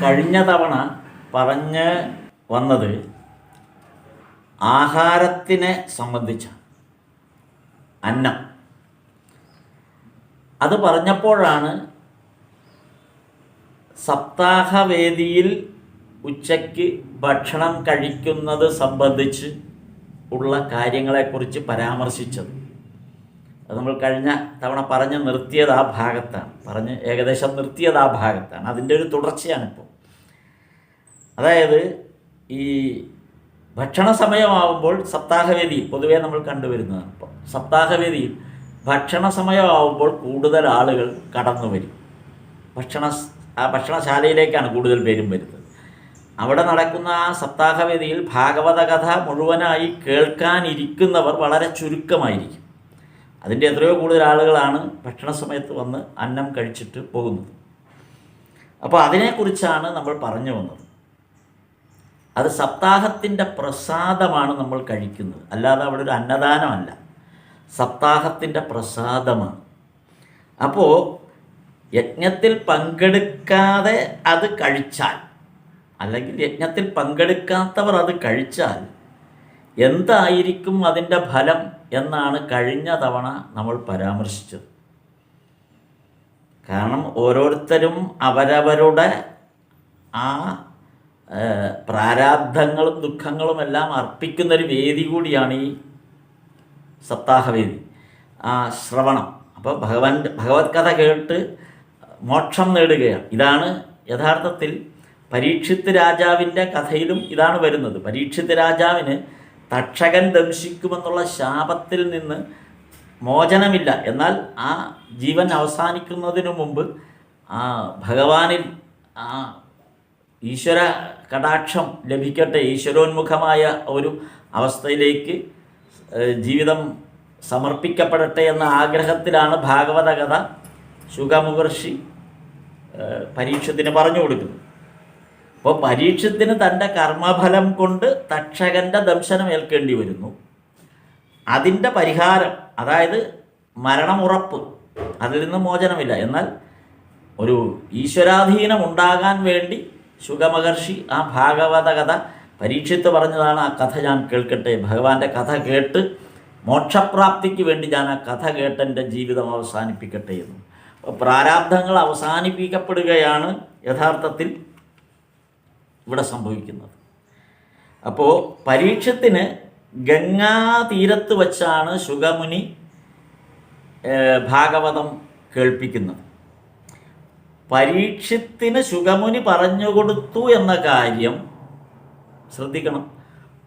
കഴിഞ്ഞ തവണ പറഞ്ഞ് വന്നത് ആഹാരത്തിനെ സംബന്ധിച്ച അന്നം. അത് പറഞ്ഞപ്പോഴാണ് സപ്താഹവേദിയിൽ ഉച്ചയ്ക്ക് ഭക്ഷണം കഴിക്കുന്നത് സംബന്ധിച്ച് ഉള്ള കാര്യങ്ങളെക്കുറിച്ച് പരാമർശിച്ചത്. അത് നമ്മൾ കഴിഞ്ഞ തവണ പറഞ്ഞ് നിർത്തിയത് ആ ഭാഗത്താണ്, പറഞ്ഞ് ഏകദേശം നിർത്തിയത് ആ ഭാഗത്താണ്. അതിൻ്റെ ഒരു തുടർച്ചയാണിപ്പോൾ. അതായത് ഈ ഭക്ഷണ സമയമാവുമ്പോൾ സപ്താഹവേദിയിൽ പൊതുവേ നമ്മൾ കണ്ടുവരുന്നതാണ്. ഇപ്പോൾ സപ്താഹവേദിയിൽ ഭക്ഷണ സമയമാവുമ്പോൾ കൂടുതൽ ആളുകൾ കടന്നു വരും. ഭക്ഷണശാലയിലേക്കാണ് കൂടുതൽ പേരും വരുന്നത്. അവിടെ നടക്കുന്ന ആ സപ്താഹവേദിയിൽ ഭാഗവത കഥ മുഴുവനായി കേൾക്കാനിരിക്കുന്നവർ വളരെ ചുരുക്കമായിരിക്കും. അതിൻ്റെ എത്രയോ കൂടുതൽ ആളുകളാണ് ഭക്ഷണ സമയത്ത് വന്ന് അന്നം കഴിച്ചിട്ട് പോകുന്നത്. അപ്പോൾ അതിനെക്കുറിച്ചാണ് നമ്മൾ പറഞ്ഞു വന്നത്. അത് സപ്താഹത്തിൻ്റെ പ്രസാദമാണ് നമ്മൾ കഴിക്കുന്നത്, അല്ലാതെ അവിടെ ഒരു അന്നദാനമല്ല, സപ്താഹത്തിൻ്റെ പ്രസാദമാണ്. അപ്പോൾ യജ്ഞത്തിൽ പങ്കെടുക്കാതെ അത് കഴിച്ചാൽ, അല്ലെങ്കിൽ യജ്ഞത്തിൽ പങ്കെടുക്കാത്തവർ അത് കഴിച്ചാൽ എന്തായിരിക്കും അതിൻ്റെ ഫലം എന്നാണ് കഴിഞ്ഞ തവണ നമ്മൾ പരാമർശിച്ചത്. കാരണം ഓരോരുത്തരും അവരവരുടെ ആ പ്രാരാബ്ധങ്ങളും ദുഃഖങ്ങളും എല്ലാം അർപ്പിക്കുന്നൊരു വേദി കൂടിയാണ് ഈ സപ്താഹവേദി, ആ ശ്രവണം. അപ്പോൾ ഭഗവത് കഥ കേട്ട് മോക്ഷം നേടുകയാണ്. ഇതാണ് യഥാർത്ഥത്തിൽ പരീക്ഷിത്ത് രാജാവിൻ്റെ കഥയിലും ഇതാണ് വരുന്നത്. പരീക്ഷിത്ത് രാജാവിന് തക്ഷകൻ ദംശിക്കുമെന്നുള്ള ശാപത്തിൽ നിന്ന് മോചനമില്ല. എന്നാൽ ആ ജീവൻ അവസാനിക്കുന്നതിനു മുമ്പ് ആ ഭഗവാനിൽ ആ ഈശ്വര കടാക്ഷം ലഭിക്കട്ടെ, ഈശ്വരോന്മുഖമായ ഒരു അവസ്ഥയിലേക്ക് ജീവിതം സമർപ്പിക്കപ്പെടട്ടെ എന്ന ആഗ്രഹത്തിലാണ് ഭാഗവത കഥ ശുഗമഹർഷി പരീക്ഷത്തിന് പറഞ്ഞു കൊടുക്കുന്നത്. അപ്പോൾ പരീക്ഷത്തിന് തൻ്റെ കർമ്മഫലം കൊണ്ട് തക്ഷകൻ്റെ ദംശനം ഏൽക്കേണ്ടി വരുന്നു. അതിൻ്റെ പരിഹാരം, അതായത് മരണമുറപ്പ്, അതിൽ നിന്ന് മോചനമില്ല. എന്നാൽ ഒരു ഈശ്വരാധീനം ഉണ്ടാകാൻ വേണ്ടി ശുഗമഹർഷി ആ ഭാഗവത കഥ പരീക്ഷിത്ത് പറഞ്ഞതാണ്. ആ കഥ ഞാൻ കേൾക്കട്ടെ, ഭഗവാന്റെ കഥ കേട്ട് മോക്ഷപ്രാപ്തിക്ക് വേണ്ടി ഞാൻ ആ കഥ കേട്ട് എൻ്റെ ജീവിതം അവസാനിപ്പിക്കട്ടെ എന്ന്. അപ്പോൾ പ്രാരാബ്ധങ്ങൾ അവസാനിപ്പിക്കപ്പെടുകയാണ് യഥാർത്ഥത്തിൽ ഇവിടെ സംഭവിക്കുന്നത്. അപ്പോൾ പരീക്ഷത്തിന് ഗംഗാതീരത്ത് വച്ചാണ് ശുഗമുനി ഭാഗവതം കേൾപ്പിക്കുന്നത്. പരീക്ഷത്തിന് ശുഗമുനി പറഞ്ഞുകൊടുത്തു എന്ന കാര്യം ശ്രദ്ധിക്കണം.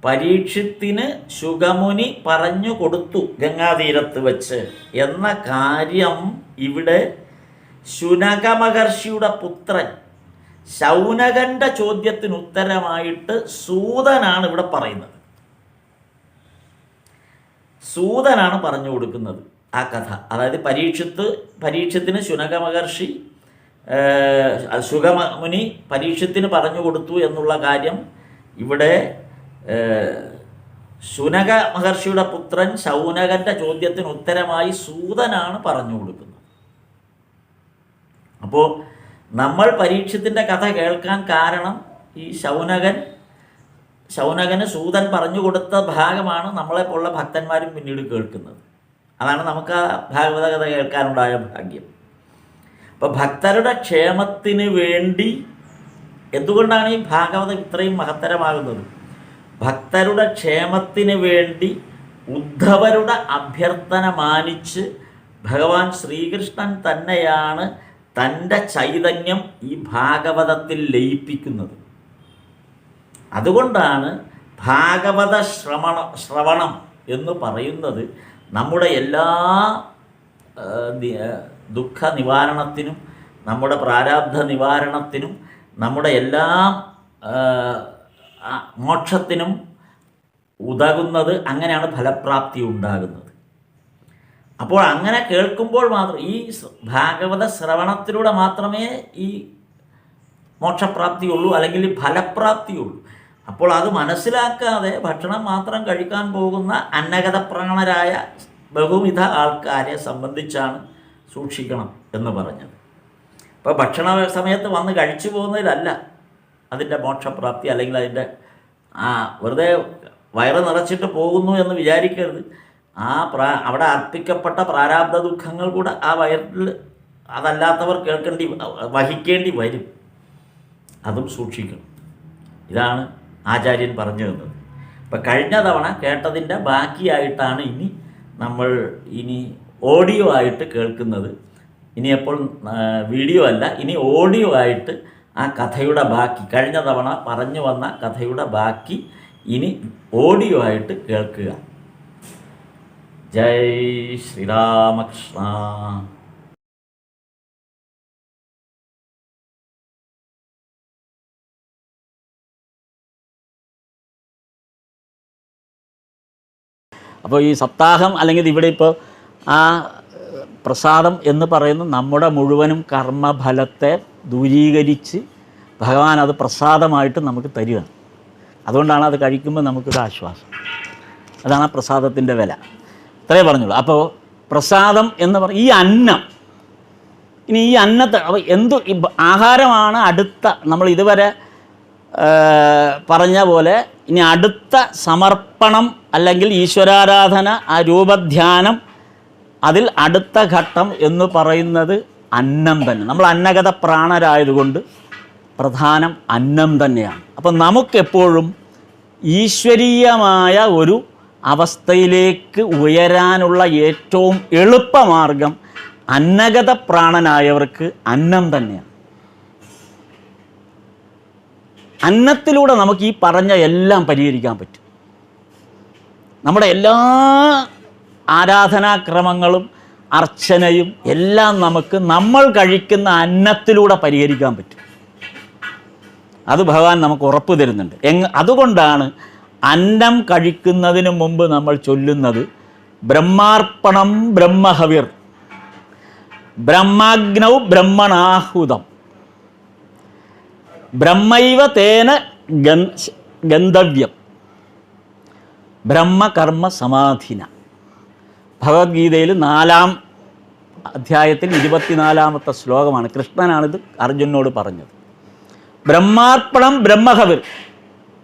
പരീക്ഷത്തിന് ശുഗമുനി പറഞ്ഞു കൊടുത്തു ഗംഗാതീരത്ത് വെച്ച് എന്ന കാര്യം ഇവിടെ ശുനകമഹർഷിയുടെ പുത്രൻ ശൗനകൻ്റെ ചോദ്യത്തിന് ഉത്തരമായിട്ട് സൂതനാണ് ഇവിടെ പറയുന്നത്. സൂതനാണ് പറഞ്ഞു കൊടുക്കുന്നത് ആ കഥ. അതായത് പരീക്ഷത്തിന് ശുനകമഹർഷി ശുഗമുനി പരീക്ഷത്തിന് പറഞ്ഞു കൊടുത്തു എന്നുള്ള കാര്യം ഇവിടെ ശുനക മഹർഷിയുടെ പുത്രൻ ശൗനകൻ്റെ ചോദ്യത്തിന് ഉത്തരമായി സൂതനാണ് പറഞ്ഞു കൊടുക്കുന്നത്. അപ്പോൾ നമ്മൾ പരീക്ഷത്തിൻ്റെ കഥ കേൾക്കാൻ കാരണം ഈ ശൗനകന് സൂതൻ പറഞ്ഞു കൊടുത്ത ഭാഗമാണ് നമ്മളെപ്പോലുള്ള ഭക്തന്മാരും പിന്നീട് കേൾക്കുന്നത്. അതാണ് നമുക്ക് ആ ഭാഗവത കഥ കേൾക്കാനുണ്ടായ ഭാഗ്യം. അപ്പോൾ ഭക്തരുടെ ക്ഷേമത്തിന് വേണ്ടി എന്തുകൊണ്ടാണ് ഈ ഭാഗവതം ഇത്രയും മഹത്തരമാകുന്നത്? ഭക്തരുടെ ക്ഷേമത്തിന് വേണ്ടി ഉദ്ധവരുടെ അഭ്യർത്ഥന മാനിച്ച് ഭഗവാൻ ശ്രീകൃഷ്ണൻ തന്നെയാണ് തൻ്റെ ചൈതന്യം ഈ ഭാഗവതത്തിൽ ലയിപ്പിക്കുന്നത്. അതുകൊണ്ടാണ് ഭാഗവത ശ്രവണം എന്ന് പറയുന്നത് നമ്മുടെ എല്ലാ ദുഃഖ നിവാരണത്തിനും നമ്മുടെ പ്രാരാബ്ധ നിവാരണത്തിനും നമ്മുടെ എല്ലാ മോക്ഷത്തിനും ഉതകുന്നത്. അങ്ങനെയാണ് ഫലപ്രാപ്തി ഉണ്ടാകുന്നത്. അപ്പോൾ അങ്ങനെ കേൾക്കുമ്പോൾ മാത്രം ഈ ഭാഗവത ശ്രവണത്തിലൂടെ മാത്രമേ ഈ മോക്ഷപ്രാപ്തിയുള്ളൂ, അല്ലെങ്കിൽ ഫലപ്രാപ്തിയുള്ളൂ. അപ്പോൾ അത് മനസ്സിലാക്കാതെ ഭക്ഷണം മാത്രം കഴിക്കാൻ പോകുന്ന അന്നഗതപ്രാണരായ ബഹുവിധ ആൾക്കാരെ സംബന്ധിച്ചാണ് സൂക്ഷിക്കണം എന്ന് പറഞ്ഞത്. ഇപ്പോൾ ഭക്ഷണ സമയത്ത് വന്ന് കഴിച്ചു പോകുന്നതിലല്ല അതിൻ്റെ മോക്ഷപ്രാപ്തി, അല്ലെങ്കിൽ അതിൻ്റെ വെറുതെ വയറ് നിറച്ചിട്ട് പോകുന്നു എന്ന് വിചാരിക്കരുത്. അവിടെ അർപ്പിക്കപ്പെട്ട പ്രാരാബ്ധ ദുഃഖങ്ങൾ കൂടെ ആ വയറിൽ അതല്ലാത്തവർ വഹിക്കേണ്ടി വരും. അതും സൂക്ഷിക്കണം. ഇതാണ് ആചാര്യൻ പറഞ്ഞു തന്നത്. ഇപ്പം കഴിഞ്ഞ തവണ കേട്ടതിൻ്റെ ബാക്കിയായിട്ടാണ് നമ്മൾ ഓഡിയോ ആയിട്ട് കേൾക്കുന്നത്. ഇനി എപ്പോൾ വീഡിയോ അല്ല, ഇനി ഓഡിയോ ആയിട്ട് ആ കഥയുടെ ബാക്കി, കഴിഞ്ഞ തവണ പറഞ്ഞു വന്ന കഥയുടെ ബാക്കി ഇനി ഓഡിയോ ആയിട്ട് കേൾക്കുക. ജയ് ശ്രീരാമകൃഷ്ണ. അപ്പോൾ ഈ സപ്താഹം അല്ലെങ്കിൽ ഇവിടെ ഇപ്പോൾ ആ പ്രസാദം എന്ന് പറയുന്നത് നമ്മുടെ മുഴുവനും കർമ്മഫലത്തെ ദൂരീകരിച്ച് ഭഗവാൻ അത് പ്രസാദമായിട്ട് നമുക്ക് തരികയാണ്. അതുകൊണ്ടാണ് അത് കഴിക്കുമ്പോൾ നമുക്കൊരു ആശ്വാസം. അതാണ് ആ പ്രസാദത്തിൻ്റെ വില. ഇത്രയേ പറഞ്ഞുള്ളൂ. അപ്പോൾ പ്രസാദം എന്ന് ഈ അന്നം, ഇനി ഈ അന്നത്തെ ആഹാരമാണ് അടുത്ത, നമ്മൾ ഇതുവരെ പറഞ്ഞ പോലെ ഇനി അടുത്ത സമർപ്പണം അല്ലെങ്കിൽ ഈശ്വരാരാധന, ആ രൂപധ്യാനം, അതിൽ അടുത്ത ഘട്ടം എന്ന് പറയുന്നത് അന്നം തന്നെ. നമ്മൾ അന്നഗത പ്രാണരായതുകൊണ്ട് പ്രധാനം അന്നം തന്നെയാണ്. അപ്പം നമുക്കെപ്പോഴും ഈശ്വരീയമായ ഒരു അവസ്ഥയിലേക്ക് ഉയരാനുള്ള ഏറ്റവും എളുപ്പമാർഗം അന്നഗത പ്രാണനായവർക്ക് അന്നം തന്നെയാണ്. അന്നത്തിലൂടെ നമുക്ക് ഈ പറഞ്ഞ എല്ലാം പരിഹരിക്കാൻ പറ്റും. നമ്മുടെ എല്ലാ ആരാധനാക്രമങ്ങളും അർച്ചനയും എല്ലാം നമുക്ക് നമ്മൾ കഴിക്കുന്ന അന്നത്തിലൂടെ പരിഹരിക്കാൻ പറ്റും. അത് ഭഗവാൻ നമുക്ക് ഉറപ്പ് തരുന്നുണ്ട്. അതുകൊണ്ടാണ് അന്നം കഴിക്കുന്നതിന് മുമ്പ് നമ്മൾ ചൊല്ലുന്നത് ബ്രഹ്മാർപ്പണം ബ്രഹ്മഹവിർ ബ്രഹ്മാഗ്നൗ ബ്രഹ്മണാഹുതം ബ്രഹ്മൈവ തേന ഗന്ധവ്യം ബ്രഹ്മകർമ്മ സമാധിന. ഭഗവത്ഗീതയിൽ 4-ാം അധ്യായത്തിൽ 24-ാമത്തെ ശ്ലോകമാണ്. കൃഷ്ണനാണിത് അർജുനോട് പറഞ്ഞത്. ബ്രഹ്മാർപ്പണം ബ്രഹ്മഹവിർ,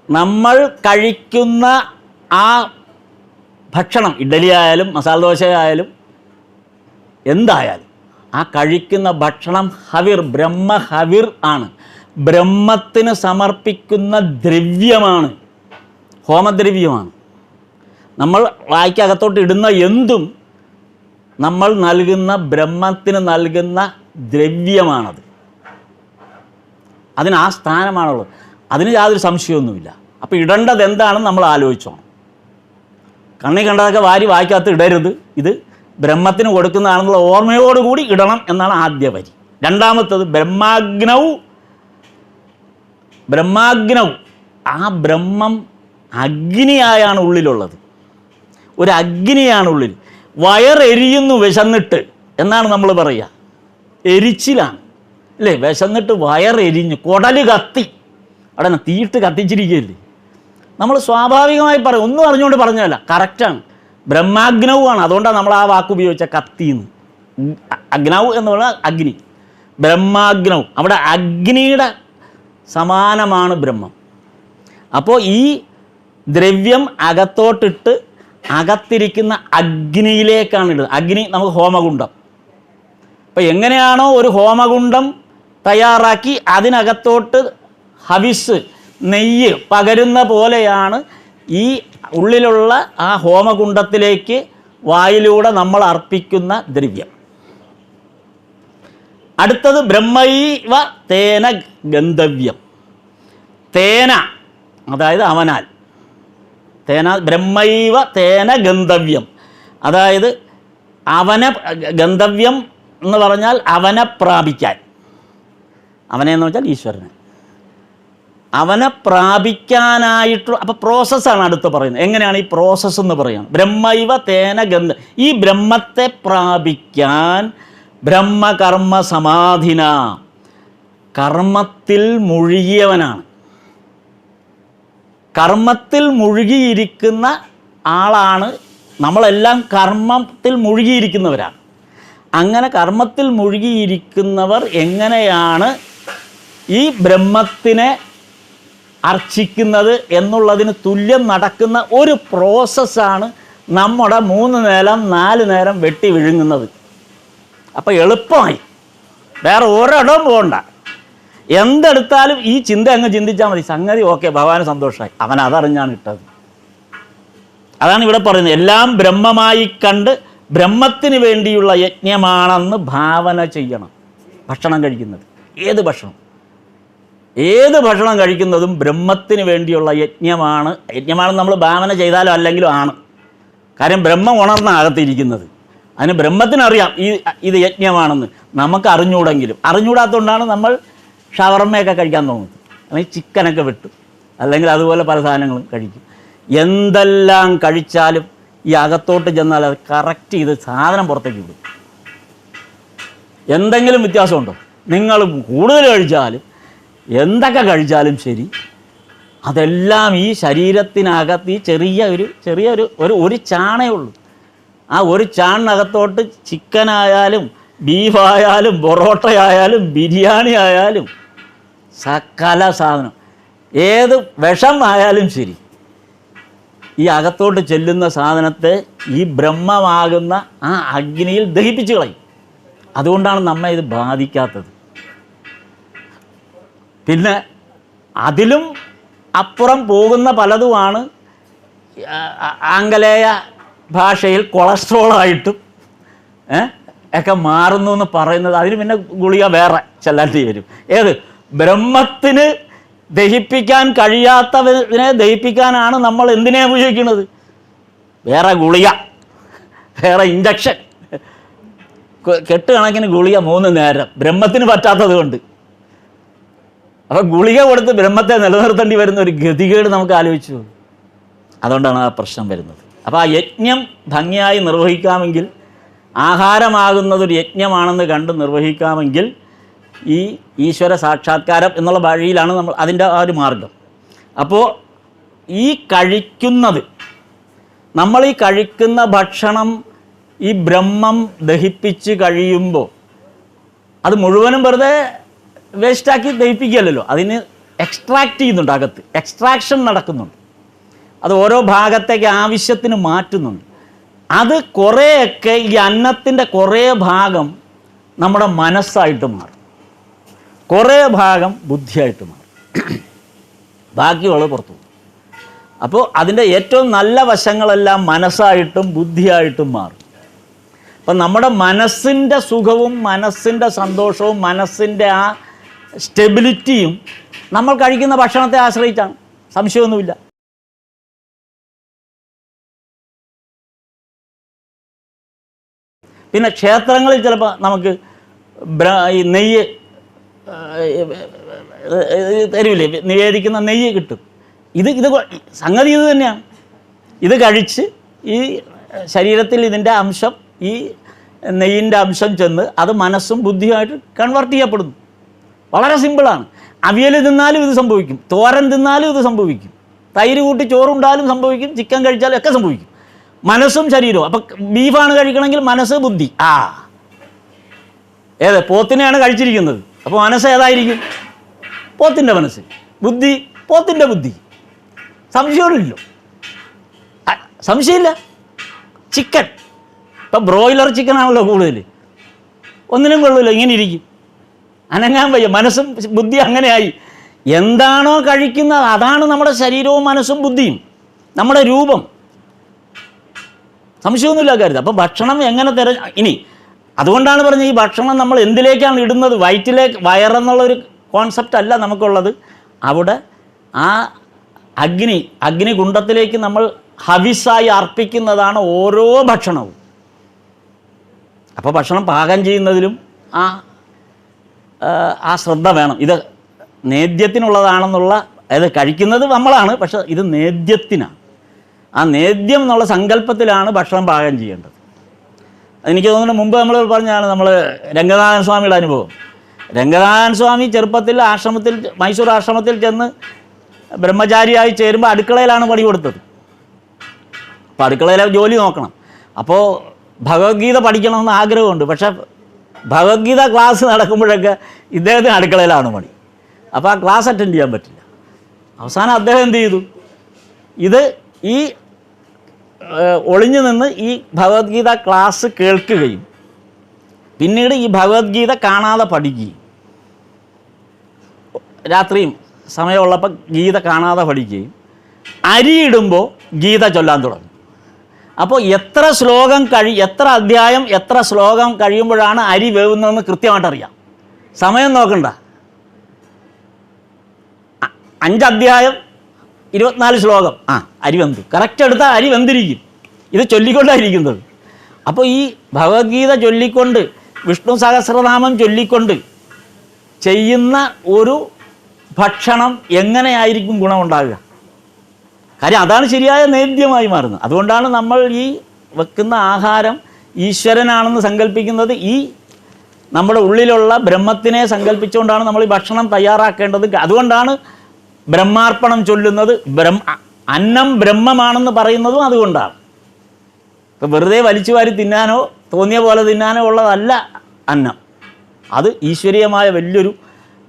നമ്മൾ കഴിക്കുന്ന ആ ഭക്ഷണം, ഇഡ്ഡലി ആയാലും മസാല ദോശ ആയാലും എന്തായാലും ആ കഴിക്കുന്ന ഭക്ഷണം ഹവിർ, ബ്രഹ്മഹവിർ ആണ്. ബ്രഹ്മത്തിന് സമർപ്പിക്കുന്ന ദ്രവ്യമാണ്, ഹോമദ്രവ്യമാണ്. നമ്മൾ വായ്ക്കകത്തോട്ട് ഇടുന്ന എന്തും നമ്മൾ നൽകുന്ന ബ്രഹ്മത്തിന് നൽകുന്ന ദ്രവ്യമാണത്. അതിന് ആ സ്ഥാനമാണുള്ളത്. അതിന് യാതൊരു സംശയമൊന്നുമില്ല. അപ്പോൾ ഇടേണ്ടത് എന്താണെന്ന് നമ്മൾ ആലോചിച്ചോണം. കണ്ണി കണ്ടതൊക്കെ വാരി വായിക്കകത്ത് ഇടരുത്, ഇത് ബ്രഹ്മത്തിന് കൊടുക്കുന്നതാണെന്നുള്ള ഓർമ്മയോടുകൂടി ഇടണം എന്നാണ് ആദ്യ വരി. രണ്ടാമത്തത് ബ്രഹ്മാഗ്നൗ, ആ ബ്രഹ്മം അഗ്നിയായാണ് ഉള്ളിലുള്ളത്, ഒരു അഗ്നിയാണ് ഉള്ളിൽ. വയറെരിയുന്നു വിശന്നിട്ട് എന്നാണ് നമ്മൾ പറയുക, എരിച്ചിലാണ് അല്ലേ? വിശന്നിട്ട് വയറെരിഞ്ഞു, കുടല് കത്തി, അവിടെ തീയിട്ട് കത്തിച്ചിരിക്കുകയല്ലേ. നമ്മൾ സ്വാഭാവികമായി പറയും, ഒന്നും അറിഞ്ഞുകൊണ്ട് പറഞ്ഞതല്ല, കറക്റ്റാണ്. ബ്രഹ്മാഗ്നവുമാണ്, അതുകൊണ്ടാണ് നമ്മൾ ആ വാക്ക് ഉപയോഗിച്ച കത്തിന്ന്. അഗ്നവ് എന്ന് പറഞ്ഞാൽ അഗ്നി, ബ്രഹ്മാഗ്നവ്, അവിടെ അഗ്നിയുടെ സമാനമാണ് ബ്രഹ്മം. അപ്പോൾ ഈ ദ്രവ്യം അകത്തോട്ടിട്ട് അകത്തിരിക്കുന്ന അഗ്നിയിലേക്കാണ് ഇടുന്നത്. അഗ്നി നമുക്ക് ഹോമകുണ്ഡം. അപ്പോൾ എങ്ങനെയാണോ ഒരു ഹോമകുണ്ഡം തയ്യാറാക്കി അതിനകത്തോട്ട് ഹവിസ്, നെയ്യ് പകരുന്ന പോലെയാണ് ഈ ഉള്ളിലുള്ള ആ ഹോമകുണ്ഡത്തിലേക്ക് വായിലൂടെ നമ്മൾ അർപ്പിക്കുന്ന ദ്രവ്യം. അടുത്തത് ബ്രഹ്മൈവ തേന ഗന്ധവ്യം. തേന അതായത് അവനാൽ, തേന ബ്രഹ്മൈവ തേന ഗന്ധവ്യം, അതായത് അവനെ, ഗന്ധവ്യം എന്ന് പറഞ്ഞാൽ അവനെ പ്രാപിക്കാൻ, അവനെ എന്ന് വെച്ചാൽ ഈശ്വരനെ, അവനെ പ്രാപിക്കാനായിട്ടുള്ള, അപ്പോൾ പ്രോസസ്സാണ് അടുത്ത് പറയുന്നത്. എങ്ങനെയാണ് ഈ പ്രോസസ്സ് എന്ന് പറയുന്നത്? ബ്രഹ്മൈവ തേന ഗന്ധ, ഈ ബ്രഹ്മത്തെ പ്രാപിക്കാൻ ബ്രഹ്മകർമ്മ സമാധിന, കർമ്മത്തിൽ മുഴുകിയവനാണ്. കർമ്മത്തിൽ മുഴുകിയിരിക്കുന്ന ആളാണ് നമ്മളെല്ലാം, കർമ്മത്തിൽ മുഴുകിയിരിക്കുന്നവരാണ്. അങ്ങനെ കർമ്മത്തിൽ മുഴുകിയിരിക്കുന്നവർ എങ്ങനെയാണ് ഈ ബ്രഹ്മത്തിനെ അർച്ചിക്കുന്നത് എന്നുള്ളതിന് തുല്യം നടക്കുന്ന ഒരു പ്രോസസ്സാണ് നമ്മുടെ 3 നേരം 4 നേരം വെട്ടി വിഴുങ്ങുന്നത്. അപ്പോൾ എളുപ്പമായി, വേറെ ഒരിടവും പോകണ്ട, എന്തെടുത്താലും ഈ ചിന്ത അങ്ങ് ചിന്തിച്ചാൽ മതി, സംഗതി ഓക്കെ, ഭഗവാന് സന്തോഷമായി, അവൻ അതറിഞ്ഞാണ് ഇട്ടത്. അതാണ് ഇവിടെ പറയുന്നത്, എല്ലാം ബ്രഹ്മമായി കണ്ട് ബ്രഹ്മത്തിന് വേണ്ടിയുള്ള യജ്ഞമാണെന്ന് ഭാവന ചെയ്യണം. ഭക്ഷണം കഴിക്കുന്നത്, ഏത് ഭക്ഷണം കഴിക്കുന്നതും ബ്രഹ്മത്തിന് വേണ്ടിയുള്ള യജ്ഞമാണെന്ന് നമ്മൾ ഭാവന ചെയ്താലും അല്ലെങ്കിലും ആണ്. കാര്യം ബ്രഹ്മം ഉണർന്ന അകത്തിരിക്കുന്നത്, അതിന് ബ്രഹ്മത്തിനറിയാം ഇത് യജ്ഞമാണെന്ന്, നമുക്ക് അറിഞ്ഞുകൂടാത്തതുകൊണ്ടാണ് നമ്മൾ ഷവർമ്മയൊക്കെ കഴിക്കാൻ തോന്നുന്നത്, അല്ലെങ്കിൽ ചിക്കനൊക്കെ വെട്ടും, അല്ലെങ്കിൽ അതുപോലെ പല സാധനങ്ങളും കഴിക്കും. എന്തെല്ലാം കഴിച്ചാലും ഈ അകത്തോട്ട് ചെന്നാൽ അത് കറക്റ്റ് ചെയ്ത് സാധനം പുറത്തേക്ക് വിടും. എന്തെങ്കിലും വ്യത്യാസമുണ്ടോ? നിങ്ങൾ കൂടുതൽ കഴിച്ചാലും എന്തൊക്കെ കഴിച്ചാലും ശരി, അതെല്ലാം ഈ ശരീരത്തിനകത്ത് ഈ ചെറിയൊരു ചാണേ ഉള്ളൂ. ആ ഒരു ചാണിനകത്തോട്ട് ചിക്കനായാലും ബീഫായാലും പൊറോട്ടയായാലും ബിരിയാണി ആയാലും സകല സാധനം, ഏത് വിഷം ആയാലും ശരി, ഈ അകത്തോട്ട് ചെല്ലുന്ന സാധനത്തെ ഈ ബ്രഹ്മമാകുന്ന ആ അഗ്നിയിൽ ദഹിപ്പിച്ച് കളയും. അതുകൊണ്ടാണ് നമ്മെ ഇത് ബാധിക്കാത്തത്. പിന്നെ അതിലും അപ്പുറം പോകുന്ന പലതുമാണ് ആംഗലേയ ഭാഷയിൽ കൊളസ്ട്രോളായിട്ടും ഒക്കെ മാറുന്നു എന്ന് പറയുന്നത്. അതിന് പിന്നെ ഗുളിക വേറെ ചെല്ലാണ്ടി വരും. ഏത് ബ്രഹ്മത്തിന് ദഹിപ്പിക്കാൻ കഴിയാത്തതിനെ ദഹിപ്പിക്കാനാണ് നമ്മൾ എന്തിനെ ഉപയോഗിക്കുന്നത്? വേറെ ഗുളിക, വേറെ ഇഞ്ചക്ഷൻ, കെട്ടുകണക്കിന് ഗുളിക 3 നേരം ബ്രഹ്മത്തിന് പറ്റാത്തത് കൊണ്ട്. അപ്പോൾ ഗുളിക കൊടുത്ത് ബ്രഹ്മത്തെ നിലനിർത്തേണ്ടി വരുന്ന ഒരു ഗതികേട് നമുക്ക് ആലോചിച്ചു. അതുകൊണ്ടാണ് ആ പ്രശ്നം വരുന്നത്. അപ്പോൾ ആ യജ്ഞം ഭംഗിയായി നിർവഹിക്കാമെങ്കിൽ, ആഹാരമാകുന്നതൊരു യജ്ഞമാണെന്ന് കണ്ട് നിർവഹിക്കാമെങ്കിൽ ഈ ഈശ്വര സാക്ഷാത്കാരം എന്നുള്ള വഴിയിലാണ് നമ്മൾ അതിൻ്റെ ആ ഒരു മാർഗം. അപ്പോൾ നമ്മൾ ഈ കഴിക്കുന്ന ഭക്ഷണം ഈ ബ്രഹ്മം ദഹിപ്പിച്ച് കഴിയുമ്പോൾ അത് മുഴുവനും വെറുതെ വേസ്റ്റാക്കി ദഹിപ്പിക്കുകയല്ലോ, അതിന് എക്സ്ട്രാക്റ്റ് ചെയ്യുന്നുണ്ട്, അകത്ത് എക്സ്ട്രാക്ഷൻ നടക്കുന്നുണ്ട്. അത് ഓരോ ഭാഗത്തേക്ക് ആവശ്യത്തിന് മാറ്റുന്നുണ്ട്. അത് കുറേയൊക്കെ ഈ അന്നത്തിൻ്റെ കുറേ ഭാഗം നമ്മുടെ മനസ്സായിട്ട് മാറും, കുറേ ഭാഗം ബുദ്ധിയായിട്ട് മാറും, ബാക്കിയുള്ളത് പുറത്തു പോകും. അപ്പോൾ അതിൻ്റെ ഏറ്റവും നല്ല വശങ്ങളെല്ലാം മനസ്സായിട്ടും ബുദ്ധിയായിട്ടും മാറും. അപ്പം നമ്മുടെ മനസ്സിൻ്റെ സുഖവും മനസ്സിൻ്റെ സന്തോഷവും മനസ്സിൻ്റെ ആ സ്റ്റെബിലിറ്റിയും നമ്മൾ കഴിക്കുന്ന ഭക്ഷണത്തെ ആശ്രയിച്ചാണ്. സംശയമൊന്നുമില്ല. പിന്നെ ക്ഷേത്രങ്ങളിൽ ചിലപ്പോൾ നമുക്ക് ഈ നെയ്യ് തരുമില്ലേ, നിവേദിക്കുന്ന നെയ്യ് കിട്ടും. ഇത് സംഗതി ഇത് തന്നെയാണ്. ഇത് കഴിച്ച് ഈ ശരീരത്തിൽ ഇതിൻ്റെ അംശം, ഈ നെയ്യിൻ്റെ അംശം ചെന്ന് അത് മനസ്സും ബുദ്ധിയുമായിട്ട് കൺവെർട്ട് ചെയ്യപ്പെടുന്നു. വളരെ സിമ്പിളാണ്. അവിയൽ തിന്നാലും ഇത് സംഭവിക്കും, തോരൻ തിന്നാലും ഇത് സംഭവിക്കും, തൈര് കൂട്ടി ചോറുണ്ടാലും സംഭവിക്കും, ചിക്കൻ കഴിച്ചാലും ഒക്കെ സംഭവിക്കും. മനസ്സും ശരീരവും. അപ്പം ബീഫാണ് കഴിക്കണമെങ്കിൽ മനസ്സ് ബുദ്ധി. ഏത് പോത്തിനെയാണ് കഴിച്ചിരിക്കുന്നത്, അപ്പോൾ മനസ്സ് ഏതായിരിക്കും? പോത്തിൻ്റെ മനസ്സ്. ബുദ്ധി പോത്തിൻ്റെ ബുദ്ധി. സംശയമില്ലല്ലോ, സംശയമില്ല. ചിക്കൻ ഇപ്പം ബ്രോയിലർ ചിക്കനാണല്ലോ കൂടുതൽ, ഒന്നിനും കൊള്ളില്ല, ഇങ്ങനെ ഇരിക്കും, അനങ്ങാൻ വയ്യ. മനസ്സും ബുദ്ധി അങ്ങനെയായി. എന്താണോ കഴിക്കുന്നത് അതാണ് നമ്മുടെ ശരീരവും മനസ്സും ബുദ്ധിയും, നമ്മുടെ രൂപം. സംശയമൊന്നുമില്ല കരുത്. അപ്പോൾ ഭക്ഷണം എങ്ങനെ ഇനി അതുകൊണ്ടാണ് പറഞ്ഞത് ഈ ഭക്ഷണം നമ്മൾ എന്തിലേക്കാണ് ഇടുന്നത്? വയറെന്നുള്ളൊരു കോൺസെപ്റ്റ് അല്ല നമുക്കുള്ളത്. അവിടെ ആ അഗ്നികുണ്ഡത്തിലേക്ക് നമ്മൾ ഹവിസായി അർപ്പിക്കുന്നതാണ് ഓരോ ഭക്ഷണവും. അപ്പോൾ ഭക്ഷണം പാകം ചെയ്യുന്നതിലും ആ ശ്രദ്ധ വേണം. ഇത് നേദ്യത്തിനുള്ളതാണെന്നുള്ള, അതായത് കഴിക്കുന്നത് നമ്മളാണ്, പക്ഷെ ഇത് നേദ്യത്തിനാണ്. ആ നേദ്യം എന്നുള്ള സങ്കല്പത്തിലാണ് ഭക്ഷണം പാകം ചെയ്യേണ്ടത്. എനിക്ക് തോന്നുന്നു മുമ്പ് നമ്മൾ പറഞ്ഞാണ് നമ്മൾ രംഗനാഥൻ സ്വാമിയുടെ അനുഭവം. രംഗനാഥൻ സ്വാമി ചെറുപ്പത്തിൽ മൈസൂർ ആശ്രമത്തിൽ ചെന്ന് ബ്രഹ്മചാരിയായി ചേരുമ്പോൾ അടുക്കളയിലാണ് പണി കൊടുത്തത്. അപ്പോൾ അടുക്കളയിലെ ജോലി നോക്കണം. അപ്പോൾ ഭഗവത്ഗീത പഠിക്കണമെന്ന് ആഗ്രഹമുണ്ട്. പക്ഷേ ഭഗവത്ഗീത ക്ലാസ് നടക്കുമ്പോഴൊക്കെ ഇദ്ദേഹത്തിന് അടുക്കളയിലാണ് പണി. അപ്പോൾ ആ ക്ലാസ് അറ്റൻഡ് ചെയ്യാൻ പറ്റില്ല. അവസാനം അദ്ദേഹം എന്ത് ചെയ്തു? ഈ ഒളിഞ്ഞു നിന്ന് ഈ ഭഗവത്ഗീത ക്ലാസ് കേൾക്കുകയും പിന്നീട് ഈ ഭഗവത്ഗീത കാണാതെ പഠിക്കുകയും, രാത്രിയും സമയമുള്ളപ്പോൾ ഗീത കാണാതെ പഠിക്കുകയും, അരിയിടുമ്പോൾ ഗീത ചൊല്ലാൻ തുടങ്ങും. അപ്പോൾ എത്ര അധ്യായം എത്ര ശ്ലോകം കഴിയുമ്പോഴാണ് അരി വേവുന്നതെന്ന് കൃത്യമായിട്ട് അറിയാം. സമയം നോക്കണ്ട. 5 അധ്യായം 24 ശ്ലോകം, അരി വെന്തു. കറക്റ്റ് എടുത്താൽ അരി വെന്തിരിക്കും. ഇത് ചൊല്ലിക്കൊണ്ടായിരിക്കുന്നത്. അപ്പോൾ ഈ ഭഗവത്ഗീത ചൊല്ലിക്കൊണ്ട്, വിഷ്ണു സഹസ്രനാമം ചൊല്ലിക്കൊണ്ട് ചെയ്യുന്ന ഒരു ഭക്ഷണം എങ്ങനെയായിരിക്കും ഗുണമുണ്ടാകുക? കാര്യം അതാണ് ശരിയായ നേദ്യമായി മാറുന്നത്. അതുകൊണ്ടാണ് നമ്മൾ ഈ വെക്കുന്ന ആഹാരം ഈശ്വരനാണെന്ന് സങ്കല്പിക്കുന്നത്. ഈ നമ്മുടെ ഉള്ളിലുള്ള ബ്രഹ്മത്തിനെ സങ്കല്പിച്ചുകൊണ്ടാണ് നമ്മൾ ഈ ഭക്ഷണം തയ്യാറാക്കേണ്ടത്. അതുകൊണ്ടാണ് ബ്രഹ്മാർപ്പണം ചൊല്ലുന്നത്. അന്നം ബ്രഹ്മമാണെന്ന് പറയുന്നതും അതുകൊണ്ടാണ്. ഇപ്പം വെറുതെ വലിച്ചു വാരി തിന്നാനോ തോന്നിയ പോലെ തിന്നാനോ ഉള്ളതല്ല അന്നം. അത് ഈശ്വരീയമായ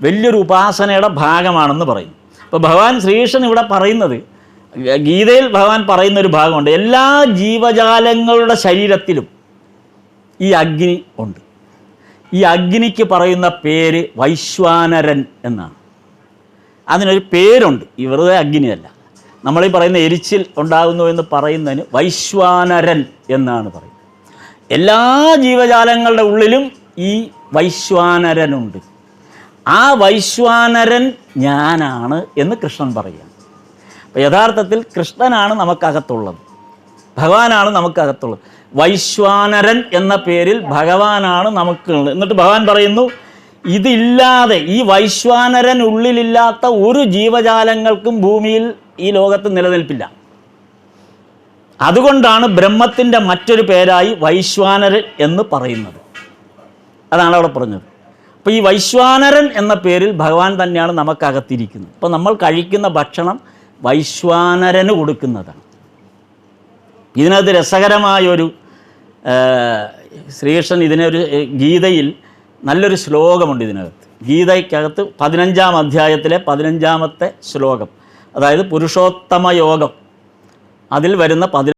വലിയൊരു ഉപാസനയുടെ ഭാഗമാണെന്ന് പറയുന്നു. അപ്പോൾ ഭഗവാൻ ശ്രീകൃഷ്ണൻ ഇവിടെ പറയുന്നത്, ഗീതയിൽ ഭഗവാൻ പറയുന്നൊരു ഭാഗമുണ്ട്. എല്ലാ ജീവജാലങ്ങളുടെ ശരീരത്തിലും ഈ അഗ്നി ഉണ്ട്. ഈ അഗ്നിക്ക് പറയുന്ന പേര് വൈശ്വാനരൻ എന്നാണ്. അതിനൊരു പേരുണ്ട്. ഈ വെറുതെ അഗ്നിയല്ല. നമ്മളീ പറയുന്ന എരിച്ചിൽ ഉണ്ടാകുന്നു എന്ന് പറയുന്നതിന് വൈശ്വാനരൻ എന്നാണ് പറയുന്നത്. എല്ലാ ജീവജാലങ്ങളുടെ ഉള്ളിലും ഈ വൈശ്വാനരനുണ്ട്. ആ വൈശ്വാനരൻ ഞാനാണ് എന്ന് കൃഷ്ണൻ പറയുകയാണ്. അപ്പോൾ യഥാർത്ഥത്തിൽ കൃഷ്ണനാണ് നമുക്കകത്തുള്ളത്, ഭഗവാനാണ് നമുക്കകത്തുള്ളത്. വൈശ്വാനരൻ എന്ന പേരിൽ ഭഗവാനാണ് നമുക്കുള്ളത്. എന്നിട്ട് ഭഗവാൻ പറയുന്നു, ഇതില്ലാതെ, ഈ വൈശ്വാനരൻ ഉള്ളിലില്ലാത്ത ഒരു ജീവജാലങ്ങൾക്കും ഭൂമിയിൽ ഈ ലോകത്ത് നിലനിൽപ്പില്ല. അതുകൊണ്ടാണ് ബ്രഹ്മത്തിൻ്റെ മറ്റൊരു പേരായി വൈശ്വാനരൻ എന്ന് പറയുന്നത്. അതാണ് അവിടെ പറഞ്ഞത്. അപ്പോൾ ഈ വൈശ്വാനരൻ എന്ന പേരിൽ ഭഗവാൻ തന്നെയാണ് നമുക്കകത്തിരിക്കുന്നത്. അപ്പോൾ നമ്മൾ കഴിക്കുന്ന ഭക്ഷണം വൈശ്വാനരന് കൊടുക്കുന്നതാണ്. ഇതിനകത്ത് രസകരമായൊരു ശ്രീകൃഷ്ണൻ ഇതിനൊരു ഗീതയിൽ നല്ലൊരു ശ്ലോകമുണ്ട്. ഇതിനകത്ത് ഗീതയ്ക്കകത്ത് 15-ാം അധ്യായത്തിലെ 15-ാമത്തെ ശ്ലോകം, അതായത് പുരുഷോത്തമ യോഗം, അതിൽ വരുന്ന